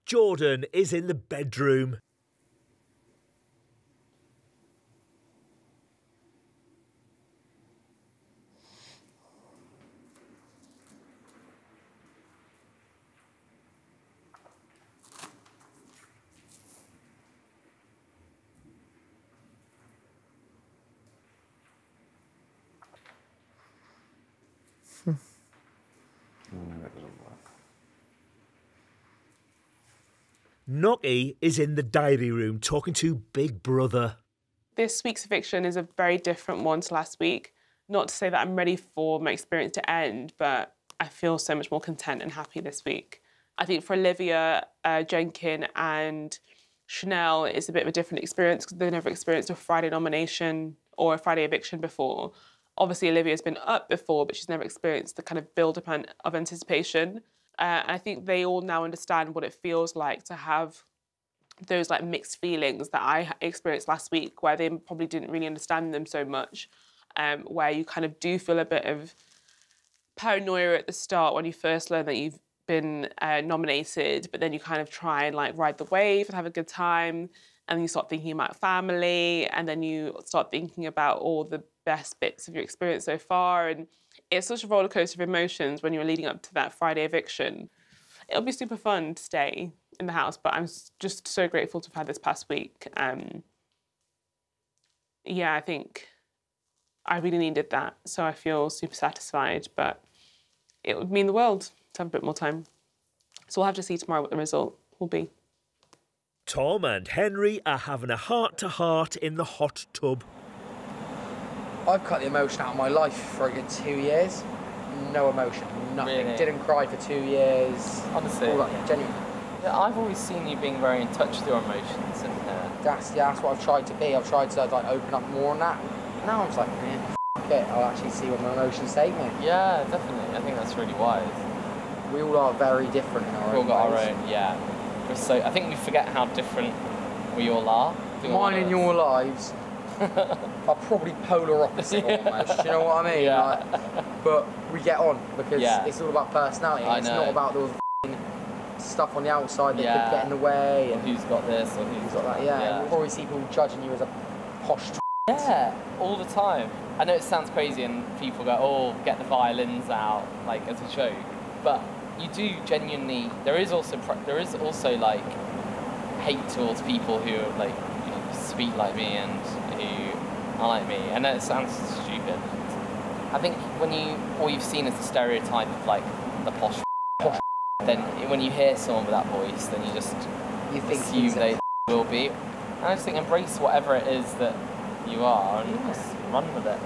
Jordan is in the bedroom. Noky is in the diary room talking to Big Brother. This week's eviction is a very different one to last week. Not to say that I'm ready for my experience to end, but I feel so much more content and happy this week. I think for Olivia, Jenkin and Chanel, it's a bit of a different experience because they've never experienced a Friday nomination or a Friday eviction before. Obviously, Olivia's been up before, but she's never experienced the kind of build-up of anticipation. I think they all now understand what it feels like to have those like mixed feelings that I experienced last week, where they probably didn't really understand them so much, where you kind of do feel a bit of paranoia at the start when you first learn that you've been nominated, but then you kind of try and like ride the wave and have a good time, and you start thinking about family, and then you start thinking about all the best bits of your experience so far, and it's such a roller coaster of emotions when you're leading up to that Friday eviction. It'll be super fun to stay in the house, but I'm just so grateful to have had this past week. Yeah, I think I really needed that, so I feel super satisfied, but it would mean the world to have a bit more time. So we'll have to see tomorrow what the result will be. Tom and Henry are having a heart-to-heart in the hot tub. I've cut the emotion out of my life for a good 2 years. No emotion, nothing. Really? Didn't cry for 2 years. Honestly? All that, yeah, genuinely. Yeah, I've always seen you being very in touch with your emotions, and That's what I've tried to be. I've tried to like open up more on that. Now I'm just like, man, f it. I'll actually see what my emotions take me. yeah, definitely. I think that's really wise. We all are very different in our We've all own got ways. our own, yeah. I think we forget how different we all are. Mine and your lives are probably polar opposite almost. Do you know what I mean? Yeah. Like, but we get on because it's all about personality. I It's know. not about the stuff on the outside that could get in the way. And who's got this or who's got that. Yeah, you probably see people judging you as a posh. Yeah, all the time. I know it sounds crazy and people go, oh, get the violins out, like as a joke. But you do genuinely, there is also like hate towards people who are like, you know, sweet like me and who are like me. I know it sounds stupid. I think when all you've seen is the stereotype of like the posh, then when you hear someone with that voice, then you assume they will be. And I just think embrace whatever it is that you are and just run with it.